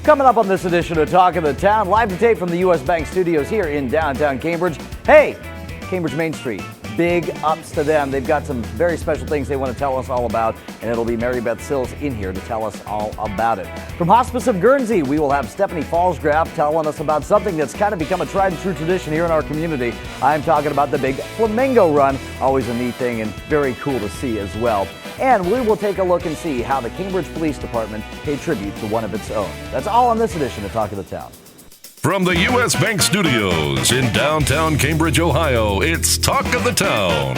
Coming up on this edition of Talk of the Town, live to tape from the U.S. Bank Studios here in downtown Cambridge. Hey, Cambridge Main Street. Big ups to them. They've got some very special things they want to tell us all about, and it'll be Mary Beth Sills in here to tell us all about it. From Hospice of Guernsey, we will have Stephanie Pfalzgraf telling us about something that's kind of become a tried and true tradition here in our community. I'm talking about the big Flamingo Run. Always a neat thing and very cool to see as well. And we will take a look and see how the Cambridge Police Department paid tribute to one of its own. That's all on this edition of Talk of the Town. From the U.S. Bank Studios in downtown Cambridge, Ohio, it's Talk of the Town.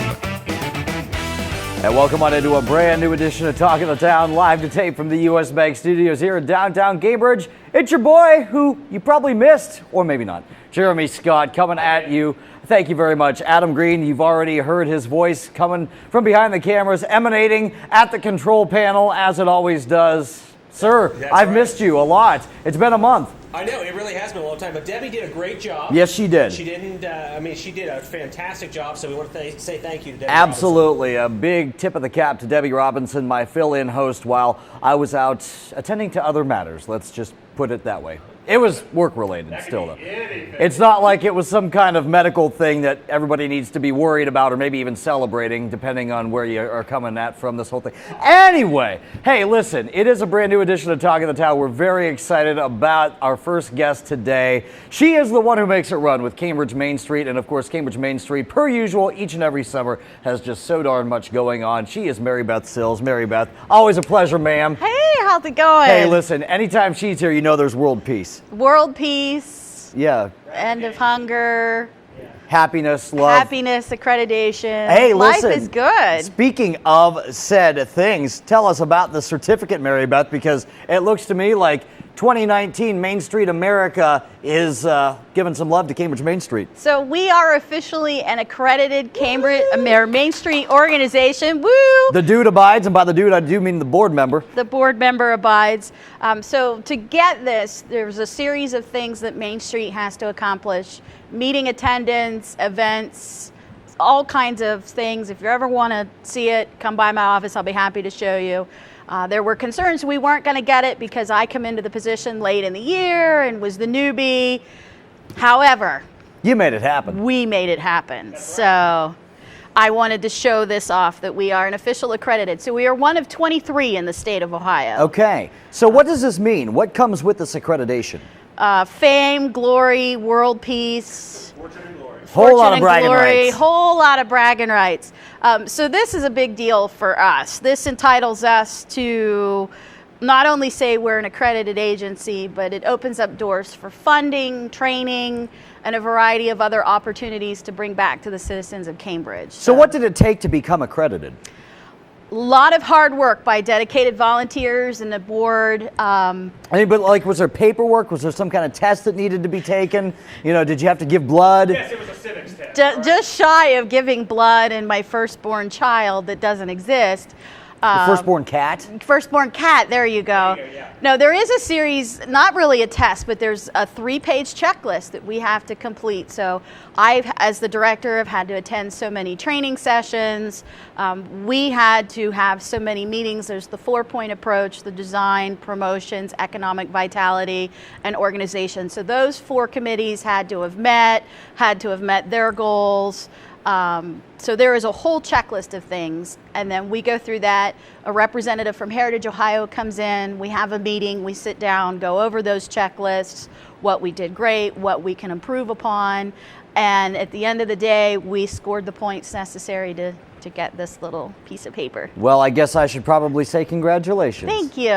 And welcome on into a brand new edition of Talk of the Town, live to tape from the U.S. Bank Studios here in downtown Cambridge. It's your boy, who you probably missed, or maybe not, Jeremy Scott, coming at you. Thank you very much. Adam Green, you've already heard his voice coming from behind the cameras, emanating at the control panel, as it always does. Sir, I've missed you a lot. It's been a month. I know, it really has been a long time, but Debbie did a great job. Yes, she did. She didn't, she did a fantastic job, so we want to say thank you to Debbie Absolutely. Robinson. A big tip of the cap to Debbie Robinson, my fill-in host, while I was out attending to other matters. Let's just put it that way. It was work-related still, though. It's not like it was some kind of medical thing that everybody needs to be worried about or maybe even celebrating, depending on where you are coming at from this whole thing. Anyway, hey, listen, it is a brand new edition of Talk of the Town. We're very excited about our first guest today. She is the one who makes it run with Cambridge Main Street, and of course, Cambridge Main Street, per usual, each and every summer has just so darn much going on. She is Mary Beth Sills. Mary Beth, always a pleasure, ma'am. Hey, how's it going? Hey, listen, anytime she's here, you know there's world peace. World peace. Yeah. End of hunger. Happiness, love. Happiness, accreditation. Hey, life listen. is good. Speaking of said things, tell us about the certificate, Mary Beth, because it looks to me like 2019 Main Street America is giving some love to Cambridge Main Street. So we are officially an accredited Cambridge Main Street organization. Woo! The dude abides, and by the dude I do mean the board member. The board member abides. So to get this, there's a series of things that Main Street has to accomplish. Meeting attendance, events, all kinds of things. If you ever want to see it, come by my office. I'll be happy to show you. There were concerns we weren't going to get it because I come into the position late in the year and was the newbie. However, you made it happen. We made it happen. So I wanted to show this off that we are an official accredited. So we are one of 23 in the state of Ohio. Okay. So what does this mean? What comes with this accreditation? Fame, glory, world peace. Fortune and glory. Whole lot of bragging rights. Whole lot of bragging rights. So this is a big deal for us. This entitles us to not only say we're an accredited agency, but it opens up doors for funding, training, and a variety of other opportunities to bring back to the citizens of Cambridge. So what did it take to become accredited? A lot of hard work by dedicated volunteers and the board. But like, was there paperwork? Was there some kind of test that needed to be taken? You know, did you have to give blood? Yes, it was a civics test. Just shy of giving blood and my firstborn child that doesn't exist. The firstborn cat? Firstborn cat, there you go. There you go, yeah. No, there is a series, not really a test, but there's a 3-page checklist that we have to complete. So I, as the director, have had to attend so many training sessions. We had to have so many meetings. There's the 4-point approach, the design, promotions, economic vitality, and organization. So those 4 committees had to have met their goals. So there is a whole checklist of things, and then we go through that. A representative from Heritage Ohio comes in, we have a meeting, we sit down, go over those checklists, what we did great, what we can improve upon, and at the end of the day, we scored the points necessary to get this little piece of paper. Well, I guess I should probably say congratulations. Thank you.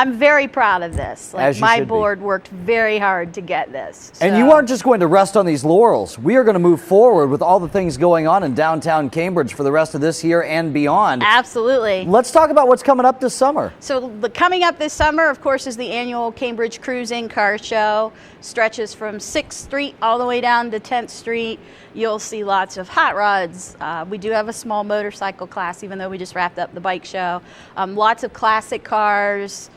I'm very proud of this. As you my should be. board worked very hard to get this. And you aren't just going to rest on these laurels. We are going to move forward with all the things going on in downtown Cambridge for the rest of this year and beyond. Absolutely. Let's talk about what's coming up this summer. So coming up this summer, of course, is the annual Cambridge Cruising Car Show. Stretches from 6th Street all the way down to 10th Street. You'll see lots of hot rods. We do have a small motorcycle class, even though we just wrapped up the bike show. Lots of classic cars.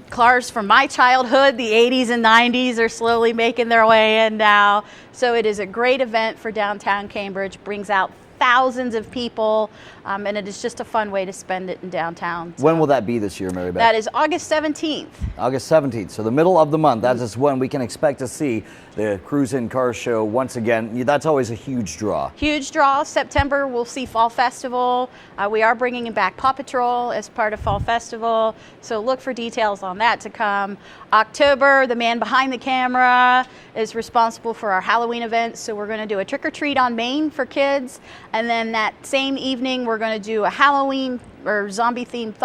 Cars from my childhood, the 80s and 90s, are slowly making their way in now. So it is a great event for downtown Cambridge, brings out thousands of people, and it is just a fun way to spend it in downtown. When will that be this year, Mary Beth? That is August 17th. August 17th, so the middle of the month. That is when we can expect to see the Cruise In Car Show once again. That's always a huge draw. Huge draw. September, we'll see Fall Festival. We are bringing back Paw Patrol as part of Fall Festival, so look for details on that to come. October, the man behind the camera is responsible for our Halloween event, so we're going to do a trick-or-treat on Main for kids, and then that same evening we're going to do a Halloween or zombie-themed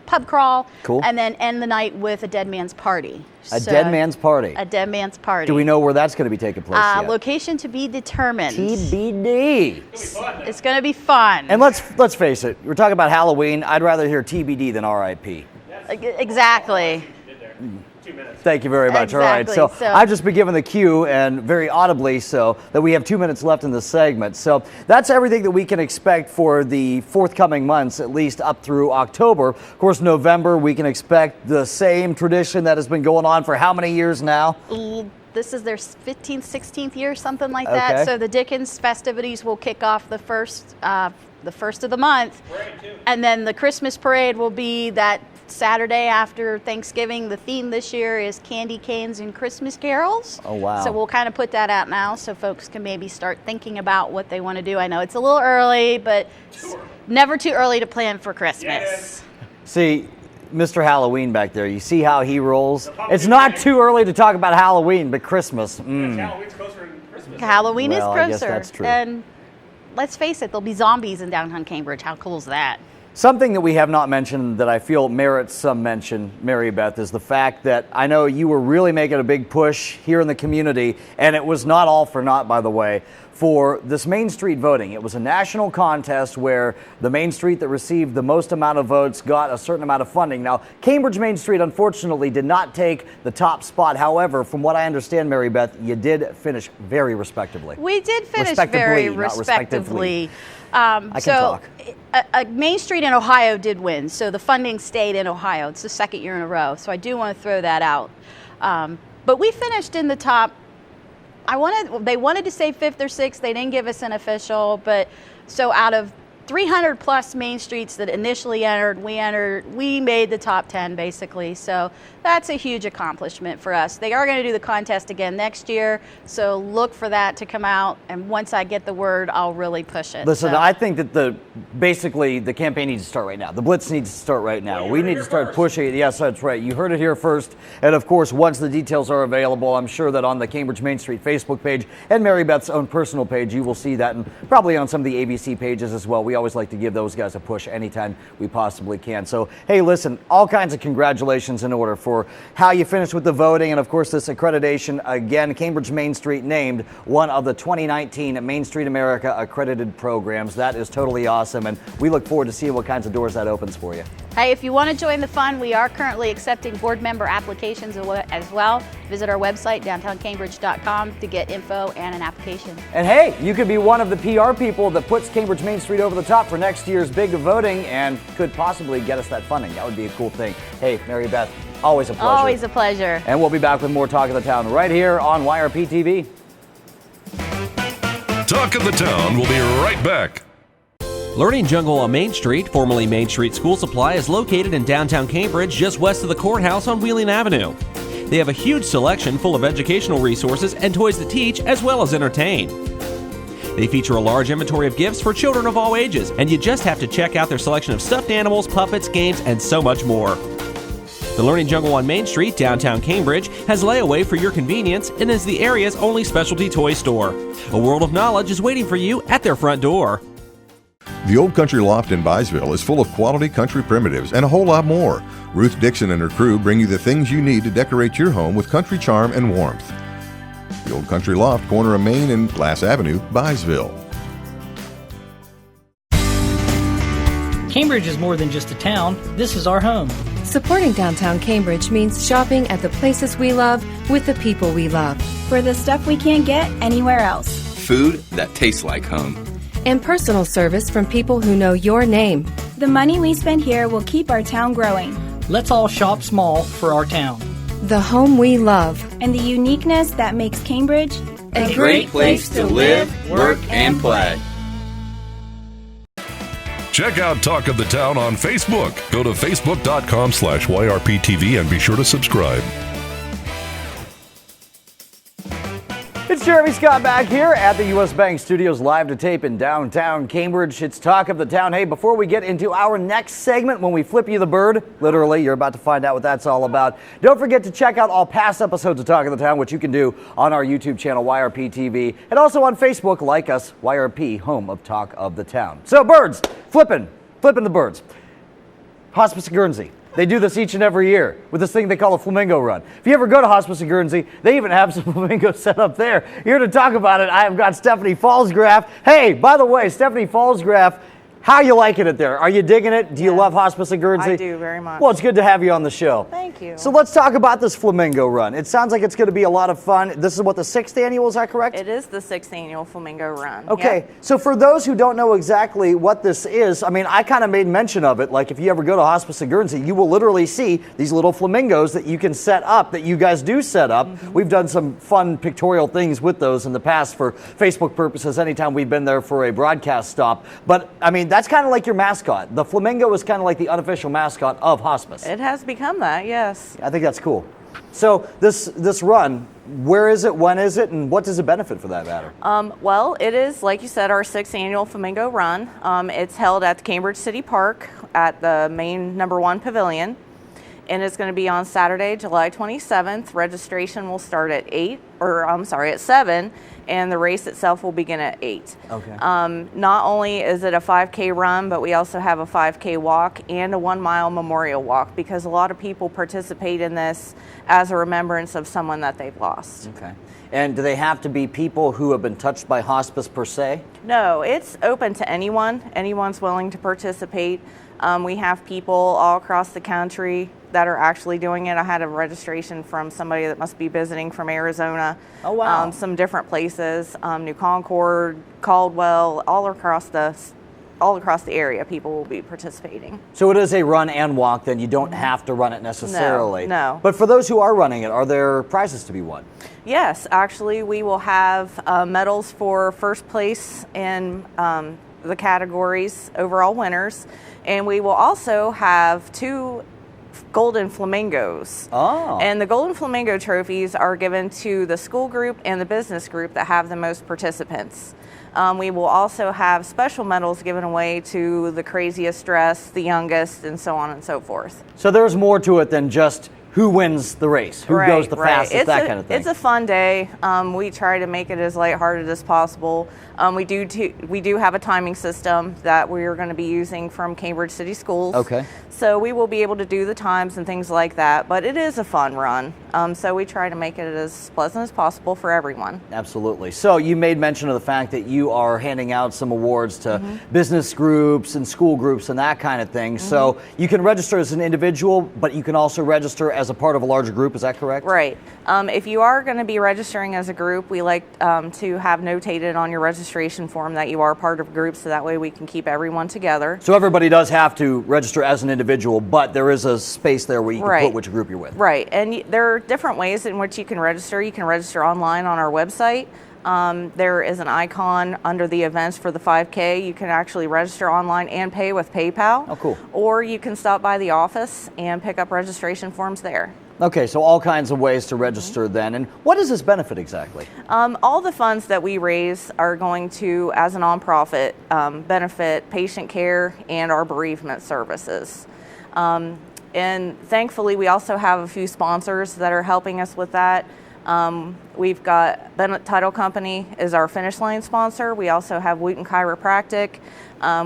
pub crawl, cool, and then end the night with a dead man's party. A dead man's party? A dead man's party. Do we know where that's going to be taking place yet? Location to be determined. TBD. It's going to be fun. And let's face it, we're talking about Halloween. I'd rather hear TBD than RIP. Exactly. 2 minutes. Thank you very much. Exactly. All right, so I've just been given the cue, and very audibly so, that we have 2 minutes left in this segment. So that's everything that we can expect for the forthcoming months, at least up through October. Of course, November, we can expect the same tradition that has been going on for how many years now? This is their 15th, 16th year, something like that. So the Dickens festivities will kick off the first of the month. And then the Christmas parade will be that Saturday after Thanksgiving. The theme this year is candy canes and Christmas carols. Oh, wow. So we'll kind of put that out now so folks can maybe start thinking about what they want to do. I know it's a little early, but it's never too early to plan for Christmas. See, Mr. Halloween back there, you see how he rolls? It's not too early to talk about Halloween, but Christmas. Halloween's closer than Christmas. Halloween is closer. I guess that's true. And let's face it, there'll be zombies in downtown Cambridge. How cool is that? Something that we have not mentioned that I feel merits some mention, Mary Beth, is the fact that I know you were really making a big push here in the community, and it was not all for naught, by the way, for this Main Street voting. It was a national contest where the Main Street that received the most amount of votes got a certain amount of funding. Now, Cambridge Main Street, unfortunately, did not take the top spot. However, from what I understand, Mary Beth, you did finish very respectably. We did finish very respectively. I can talk. Main Street in Ohio did win, so the funding stayed in Ohio. It's the second year in a row, so I do want to throw that out. But we finished in the top. They wanted to say 5th or 6th. They didn't give us an official, but so out of 300 plus Main Streets that initially entered, we made the top 10 basically. So that's a huge accomplishment for us. They are going to do the contest again next year, so look for that to come out. And once I get the word, I'll really push it. Listen, I think that basically the campaign needs to start right now. The Blitz needs to start right now. We need to start pushing it. Yes, that's right. You heard it here first. And of course, once the details are available, I'm sure that on the Cambridge Main Street Facebook page and Mary Beth's own personal page, you will see that, and probably on some of the ABC pages as well. We always like to give those guys a push anytime we possibly can. So, hey, listen, all kinds of congratulations in order for how you finished with the voting, and of course this accreditation. Again, Cambridge Main Street named one of the 2019 Main Street America accredited programs. That is totally awesome, and we look forward to seeing what kinds of doors that opens for you. Hey, if you want to join the fun, we are currently accepting board member applications as well. Visit our website, downtowncambridge.com, to get info and an application. And hey, you could be one of the PR people that puts Cambridge Main Street over the top for next year's big voting and could possibly get us that funding. That would be a cool thing. Hey, Mary Beth, always a pleasure. Always a pleasure. And we'll be back with more Talk of the Town right here on YRP TV. Talk of the Town will be right back. Learning Jungle on Main Street, formerly Main Street School Supply, is located in downtown Cambridge, just west of the courthouse on Wheeling Avenue. They have a huge selection full of educational resources and toys to teach as well as entertain. They feature a large inventory of gifts for children of all ages, and you just have to check out their selection of stuffed animals, puppets, games, and so much more. The Learning Jungle on Main Street, downtown Cambridge, has layaway for your convenience and is the area's only specialty toy store. A world of knowledge is waiting for you at their front door. The Old Country Loft in Byesville is full of quality country primitives and a whole lot more. Ruth Dixon and her crew bring you the things you need to decorate your home with country charm and warmth. The Old Country Loft, corner of Main and Glass Avenue, Byesville. Cambridge is more than just a town. This is our home. Supporting downtown Cambridge means shopping at the places we love with the people we love. For the stuff we can't get anywhere else. Food that tastes like home. And personal service from people who know your name. The money we spend here will keep our town growing. Let's all shop small for our town. The home we love. And the uniqueness that makes Cambridge a great place to live, work, and play. Check out Talk of the Town on Facebook. Go to facebook.com/YRPTV and be sure to subscribe. It's Jeremy Scott back here at the U.S. Bank Studios, live to tape in downtown Cambridge. It's Talk of the Town. Hey, before we get into our next segment, when we flip you the bird, literally, you're about to find out what that's all about. Don't forget to check out all past episodes of Talk of the Town, which you can do on our YouTube channel, YRP TV, and also on Facebook, like us, YRP, home of Talk of the Town. So, birds, flipping the birds. Hospice of Guernsey. They do this each and every year with this thing they call a Flamingo Run. If you ever go to Hospice of Guernsey, they even have some flamingos set up there. Here to talk about it, I have got Stephanie Pfalzgraf. Hey, by the way, Stephanie Pfalzgraf, how you liking it there? Are you digging it? Do you love Hospice of Guernsey? I do very much. Well, it's good to have you on the show. Thank you. So let's talk about this Flamingo Run. It sounds like it's going to be a lot of fun. This is what, the 6th annual, is that correct? It is the 6th annual Flamingo Run. Okay, Yep. So for those who don't know exactly what this is, I mean, I kind of made mention of it. Like if you ever go to Hospice of Guernsey, you will literally see these little flamingos that you can set up, that you guys do set up. Mm-hmm. We've done some fun pictorial things with those in the past for Facebook purposes anytime we've been there for a broadcast stop. But I mean, that's kind of like your mascot. The flamingo is kind of like the unofficial mascot of Hospice. It has become that, yes. I think that's cool. So this run, where is it, when is it, and what does it benefit for that matter? Well, it is, like you said, our 6th annual Flamingo Run. It's held at the Cambridge City Park at the main number 1 pavilion. And it's going to be on Saturday, July 27th. Registration will start at 7, and the race itself will begin at 8. Okay. Not only is it a 5K run, but we also have a 5K walk and a 1-mile memorial walk, because a lot of people participate in this as a remembrance of someone that they've lost. Okay. And do they have to be people who have been touched by hospice per se? No, it's open to anyone. Anyone's willing to participate. We have people all across the country that are actually doing it. I had a registration from somebody that must be visiting from Arizona. Oh, wow. Some different places, New Concord, Caldwell, all across the area, people will be participating. So it is a run and walk, then you don't have to run it necessarily. No. But for those who are running it, are there prizes to be won? Yes, actually, we will have medals for first place in the categories, overall winners, and we will also have 2 golden flamingos. Oh. And the golden flamingo trophies are given to the school group and the business group that have the most participants. We will also have special medals given away to the craziest dressed, the youngest, and so on and so forth. So there's more to it than just who wins the race, who goes the fastest, that kind of thing. It's a fun day. We try to make it as lighthearted as possible. We do have a timing system that we're going to be using from Cambridge City Schools. Okay. So we will be able to do the times and things like that, but it is a fun run. So we try to make it as pleasant as possible for everyone. Absolutely. So you made mention of the fact that you are handing out some awards to business groups and school groups and that kind of thing. So you can register as an individual, but you can also register as a part of a larger group. Is that correct? Right. If you are going to be registering as a group, we like to have notated on your registration form that you are part of a group, so that way we can keep everyone together. So everybody does have to register as an individual, but there is a space there where you can put which group you're with. Right. And there are different ways in which you can register. You can register online on our website. There is an icon under the events for the 5K. You can actually register online and pay with PayPal. Oh, cool. Or you can stop by the office and pick up registration forms there. Okay, so all kinds of ways to register then. And what does this benefit exactly? All the funds that we raise are going to, as a nonprofit, benefit patient care and our bereavement services. And thankfully, we also have a few sponsors that are helping us with that. We've got Bennett Title Company is our finish line sponsor. We also have Wooten Chiropractic.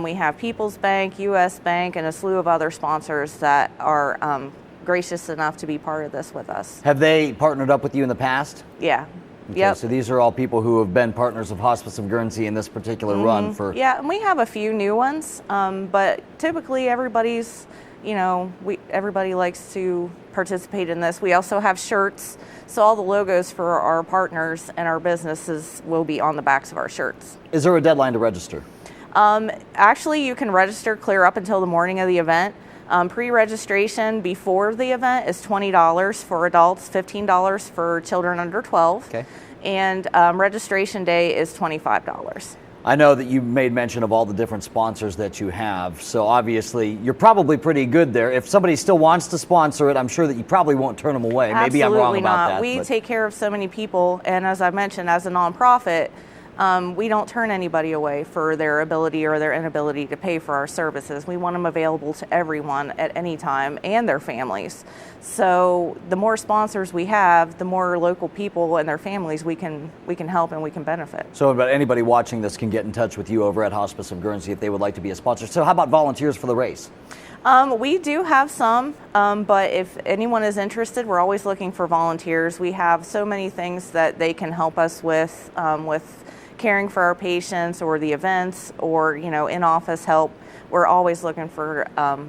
We have People's Bank, U.S. Bank, and a slew of other sponsors that are gracious enough to be part of this with us. Have they partnered up with you in the past? Yeah. Okay, Yep. so these are all people who have been partners of Hospice of Guernsey in this particular run for... Yeah, and we have a few new ones, but typically everybody's, everybody likes to participate in this. We also have shirts, so all the logos for our partners and our businesses will be on the backs of our shirts. Is there a deadline to register? Actually, you can register clear up until the morning of the event. Pre-registration before the event is $20 for adults, $15 for children under 12. Okay. And registration day is $25. I know that you made mention of all the different sponsors that you have, so obviously you're probably pretty good there. If somebody still wants to sponsor it, I'm sure that you probably won't turn them away. Maybe I'm wrong about that. We take care of so many people, and as I mentioned, as a nonprofit, we don't turn anybody away for their ability or their inability to pay for our services. We want them available to everyone at any time and their families. So the more sponsors we have, the more local people and their families we can help and we can benefit. So about anybody watching this can get in touch with you over at Hospice of Guernsey if they would like to be a sponsor. So how about volunteers for the race? We do have some, but if anyone is interested, we're always looking for volunteers. We have so many things that they can help us with caring for our patients or the events or, in-office help. We're always looking for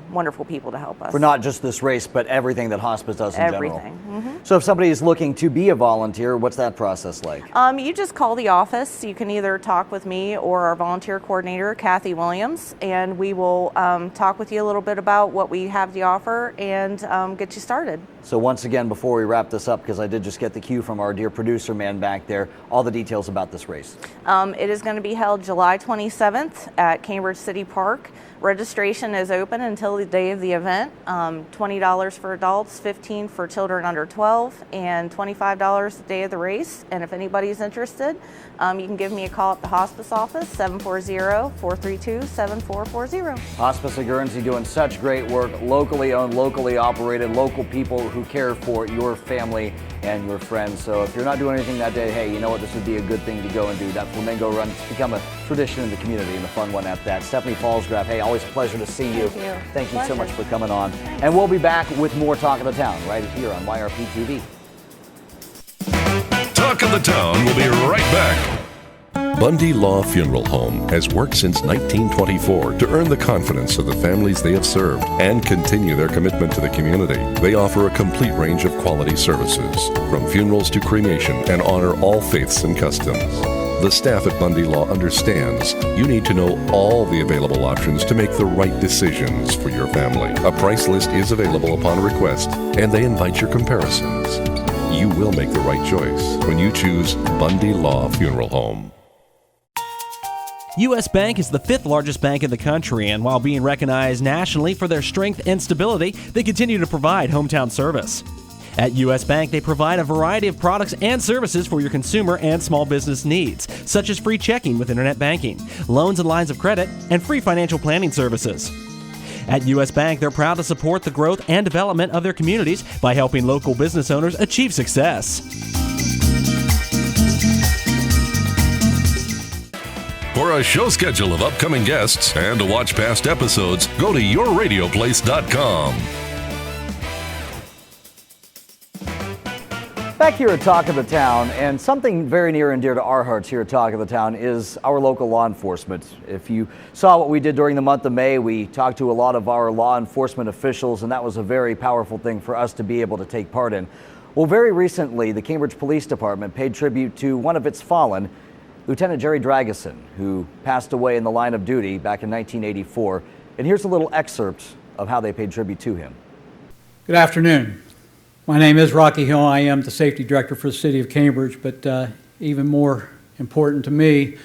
wonderful people to help us. For not just this race, but everything that hospice does in general. Everything. Mm-hmm. So if somebody is looking to be a volunteer, what's that process like? You just call the office. You can either talk with me or our volunteer coordinator, Kathy Williams, and we will talk with you a little bit about what we have to offer and get you started. So once again, before we wrap this up, because I did just get the cue from our dear producer man back there, all the details about this race. It is going to be held July 27th at Cambridge City Park. Registration is open until the day of the event. $20 for adults, $15 for children under 12, and $25 the day of the race. And if anybody's interested, you can give me a call at the hospice office, 740-432-7440. Hospice of Guernsey doing such great work, locally owned, locally operated, local people who care for your family and your friends. So if you're not doing anything that day, hey, you know what, this would be a good thing to go and do. That Flamingo Run has become a tradition in the community and a fun one at that. Stephanie Pfalzgraf, hey, always a pleasure to see you. Thank you so much for coming on. Thanks. And we'll be back with more Talk of the Town right here on YRP TV. Talk of the Town will be right back. Bundy Law Funeral Home has worked since 1924 to earn the confidence of the families they have served and continue their commitment to the community. They offer a complete range of quality services, from funerals to cremation, and honor all faiths and customs. The staff at Bundy Law understands you need to know all the available options to make the right decisions for your family. A price list is available upon request, and they invite your comparisons. You will make the right choice when you choose Bundy Law Funeral Home. U.S. Bank is the 5th largest bank in the country, and while being recognized nationally for their strength and stability, they continue to provide hometown service. At U.S. Bank, they provide a variety of products and services for your consumer and small business needs, such as free checking with internet banking, loans and lines of credit, and free financial planning services. At U.S. Bank, they're proud to support the growth and development of their communities by helping local business owners achieve success. For a show schedule of upcoming guests and to watch past episodes, go to yourradioplace.com. Back here at Talk of the Town, and something very near and dear to our hearts here at Talk of the Town is our local law enforcement. If you saw what we did during the month of May, we talked to a lot of our law enforcement officials, and that was a very powerful thing for us to be able to take part in. Well, very recently, the Cambridge Police Department paid tribute to one of its fallen, Lieutenant Jerry Dragusin, who passed away in the line of duty back in 1984. And here's a little excerpt of how they paid tribute to him. Good afternoon. My name is Rocky Hill. I am the safety director for the city of Cambridge, but even more important to me,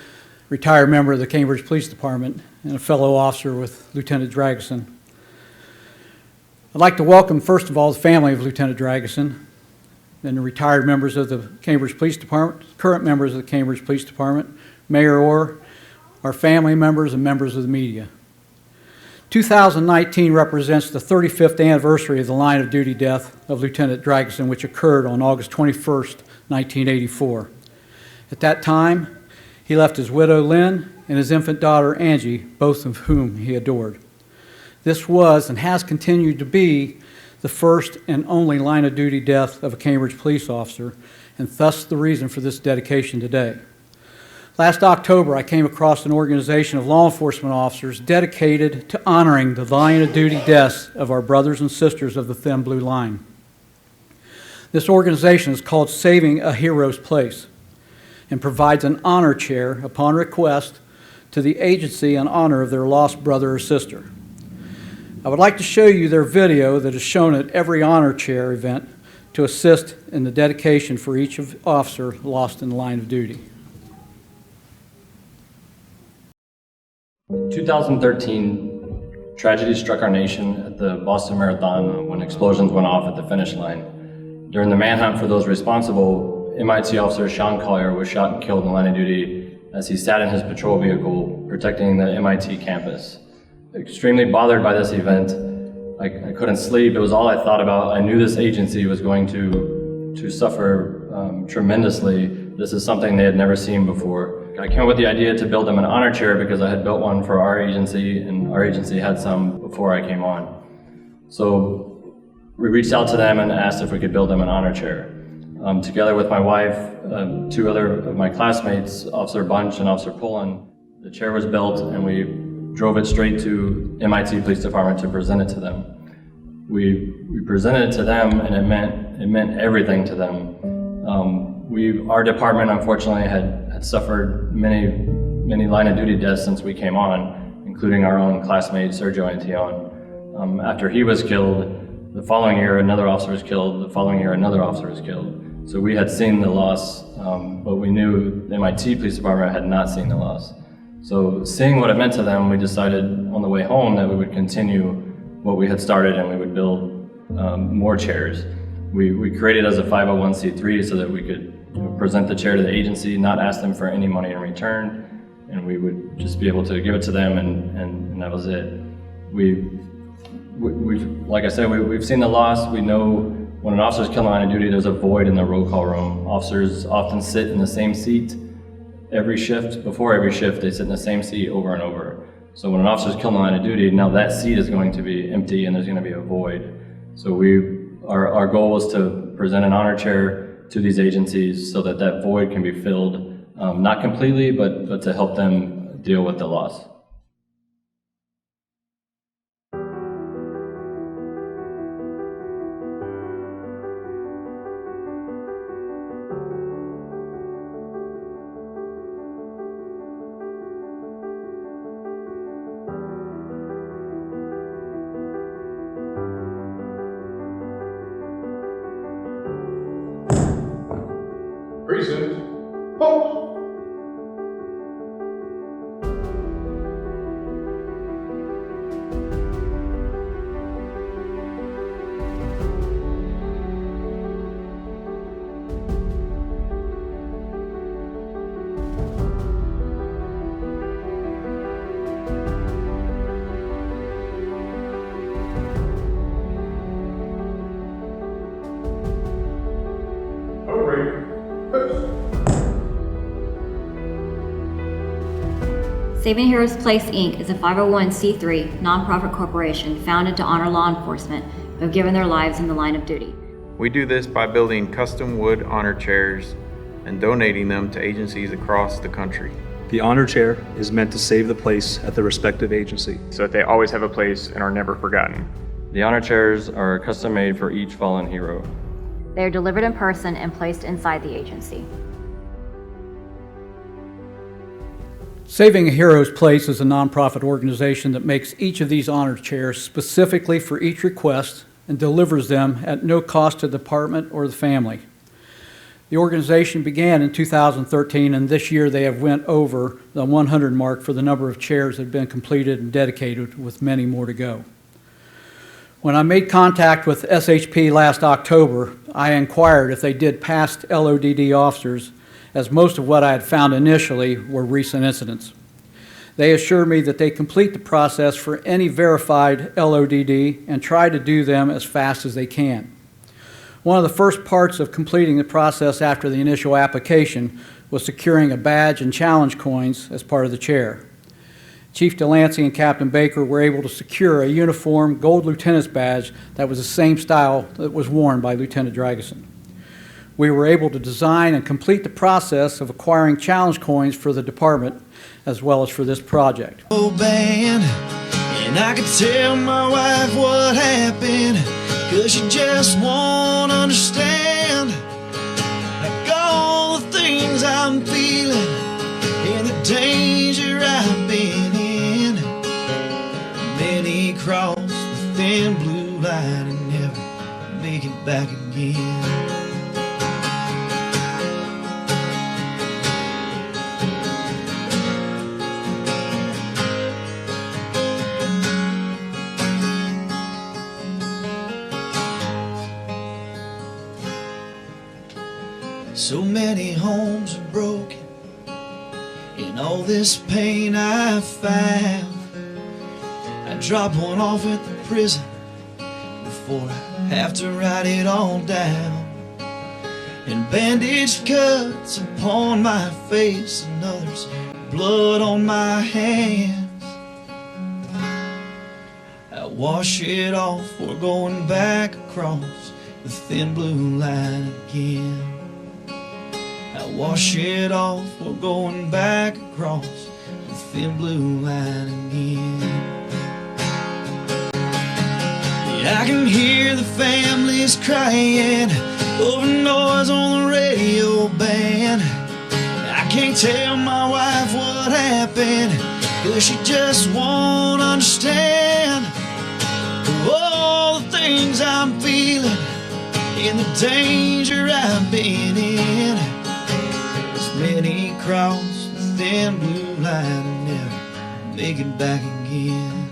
retired member of the Cambridge Police Department and a fellow officer with Lieutenant Dragusin. I'd like to welcome, first of all, the family of Lieutenant Dragusin, then the retired members of the Cambridge Police Department, current members of the Cambridge Police Department, Mayor Orr, our family members, and members of the media. 2019 represents the 35th anniversary of the line of duty death of Lieutenant Dragusin, which occurred on August 21st, 1984. At that time, he left his widow Lynn and his infant daughter Angie, both of whom he adored. This was and has continued to be the first and only line of duty death of a Cambridge police officer, and thus the reason for this dedication today. Last October, I came across an organization of law enforcement officers dedicated to honoring the line of duty deaths of our brothers and sisters of the Thin Blue Line. This organization is called Saving a Hero's Place and provides an honor chair upon request to the agency in honor of their lost brother or sister. I would like to show you their video that is shown at every honor chair event to assist in the dedication for each officer lost in the line of duty. 2013, tragedy struck our nation at the Boston Marathon when explosions went off at the finish line. During the manhunt for those responsible, MIT officer Sean Collier was shot and killed in the line of duty as he sat in his patrol vehicle protecting the MIT campus. Extremely bothered by this event, I couldn't sleep. It was all I thought about. I knew this agency was going to suffer tremendously. This is something they had never seen before. I came up with the idea to build them an honor chair because I had built one for our agency, and our agency had some before I came on. So we reached out to them and asked if we could build them an honor chair. Together with my wife, two other of my classmates, Officer Bunch and Officer Pullen, the chair was built and we drove it straight to MIT Police Department to present it to them. We presented it to them, and it meant everything to them. Our department unfortunately had suffered many line of duty deaths since we came on, including our own classmate Sergio Antion. After he was killed, the following year another officer was killed. The following year another officer was killed. So we had seen the loss, but we knew the MIT Police Department had not seen the loss. So seeing what it meant to them, we decided on the way home that we would continue what we had started and we would build more chairs. We created as a 501c3 so that we could present the chair to the agency, not ask them for any money in return, and we would just be able to give it to them, and that was it. Like I said, we've seen the loss. We know when an officer's killed in line of duty, there's a void in the roll call room. Officers often sit in the same seat every shift. Before every shift, they sit in the same seat over and over. So when an officer's killed in the line of duty, now that seat is going to be empty and there's going to be a void. So our goal was to present an honor chair to these agencies so that that void can be filled, not completely, but to help them deal with the loss. Precinct, post. Saving Heroes Place, Inc. is a 501c3 nonprofit corporation founded to honor law enforcement who have given their lives in the line of duty. We do this by building custom wood honor chairs and donating them to agencies across the country. The honor chair is meant to save the place at the respective agency, so that they always have a place and are never forgotten. The honor chairs are custom made for each fallen hero. They are delivered in person and placed inside the agency. Saving a Hero's Place is a nonprofit organization that makes each of these honor chairs specifically for each request and delivers them at no cost to the department or the family. The organization began in 2013, and this year they have went over the 100 mark for the number of chairs that have been completed and dedicated, with many more to go. When I made contact with SHP last October, I inquired if they did past LODD officers, as most of what I had found initially were recent incidents. They assured me that they complete the process for any verified LODD and try to do them as fast as they can. One of the first parts of completing the process after the initial application was securing a badge and challenge coins as part of the chair. Chief Delancey and Captain Baker were able to secure a uniform gold lieutenant's badge that was the same style that was worn by Lieutenant Drageson. We were able to design and complete the process of acquiring challenge coins for the department as well as for this project. Band, and I could tell my wife what happened, 'cause she just won't understand. Like all the things I'm feeling and the danger I've been in. Many cross the thin blue line and never make it back again. So many homes are broken. In all this pain I found, I drop one off at the prison before I have to write it all down. And bandaged cuts upon my face, and others blood on my hands. I wash it off before going back across the thin blue line again. I wash it off before going back across the thin blue line again. I can hear the families crying over noise on the radio band. I can't tell my wife what happened, 'cause she just won't understand all the things I'm feeling and the danger I've been in. As many cross the thin blue line and never make it back again.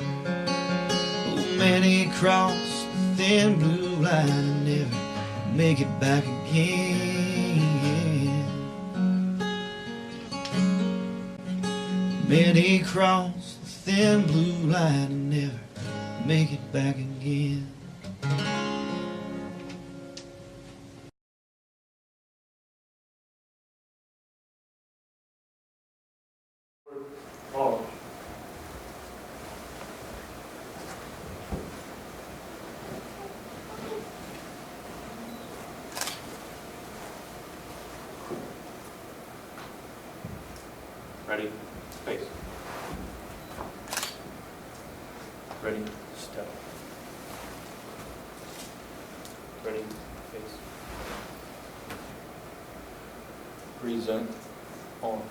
Many cross the thin blue line and never make it back again. Many cross the thin blue line and never make it back again. Ready, space. Ready, step. Ready, space. Present, arms.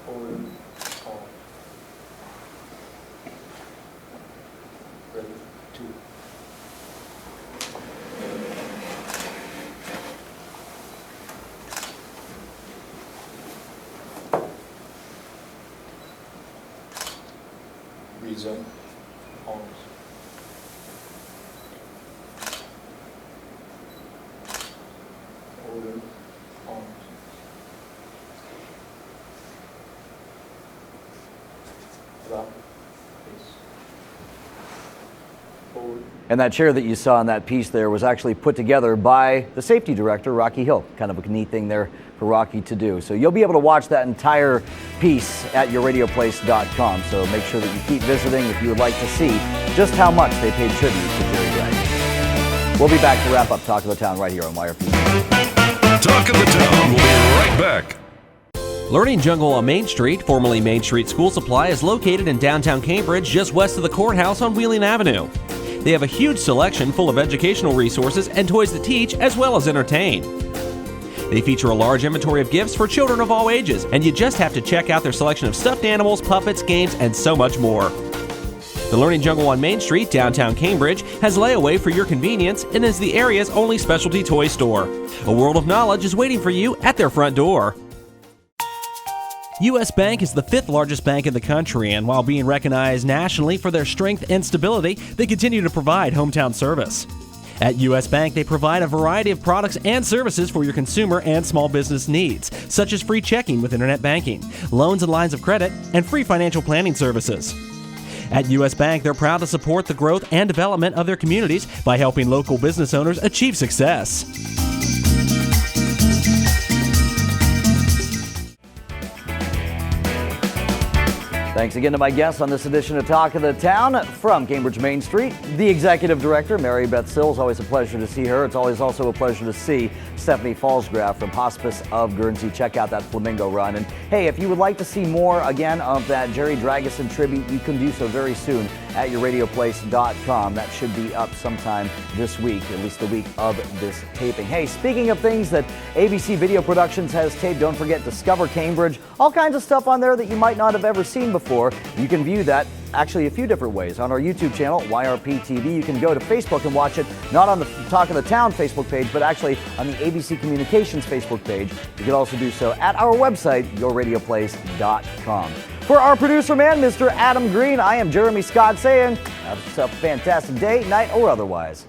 Forward, arm. Ready, 2. Present, arms. Forward, arms. Drop, face. Forward. And that chair that you saw in that piece there was actually put together by the safety director, Rocky Hill. Kind of a neat thing there for Rocky to do. So you'll be able to watch that entire piece at yourradioplace.com. So make sure that you keep visiting if you would like to see just how much they paid tribute to Jerry Dragon. We'll be back to wrap up Talk of the Town right here on YRP. Talk of the Town will be right back. Learning Jungle on Main Street, formerly Main Street School Supply, is located in downtown Cambridge, just west of the courthouse on Wheeling Avenue. They have a huge selection full of educational resources and toys to teach as well as entertain. They feature a large inventory of gifts for children of all ages, and you just have to check out their selection of stuffed animals, puppets, games, and so much more. The Learning Jungle on Main Street, downtown Cambridge, has layaway for your convenience and is the area's only specialty toy store. A world of knowledge is waiting for you at their front door. U.S. Bank is the 5th largest bank in the country, and while being recognized nationally for their strength and stability, they continue to provide hometown service. At U.S. Bank, they provide a variety of products and services for your consumer and small business needs, such as free checking with internet banking, loans and lines of credit, and free financial planning services. At U.S. Bank, they're proud to support the growth and development of their communities by helping local business owners achieve success. Thanks again to my guests on this edition of Talk of the Town from Cambridge Main Street. The Executive Director, Mary Beth Sills. Always a pleasure to see her. It's always also a pleasure to see Stephanie Pfalzgraf from Hospice of Guernsey. Check out that Flamingo Run. And hey, if you would like to see more, again, of that Jerry Dragon tribute, you can do so very soon at yourradioplace.com. That should be up sometime this week, at least the week of this taping. Hey, speaking of things that ABC Video Productions has taped, don't forget Discover Cambridge. All kinds of stuff on there that you might not have ever seen before. You can view that actually a few different ways. On our YouTube channel, YRP TV, you can go to Facebook and watch it, not on the Talk of the Town Facebook page, but actually on the ABC Communications Facebook page. You can also do so at our website, yourradioplace.com. For our producer man, Mr. Adam Green, I am Jeremy Scott saying have yourself a fantastic day, night, or otherwise.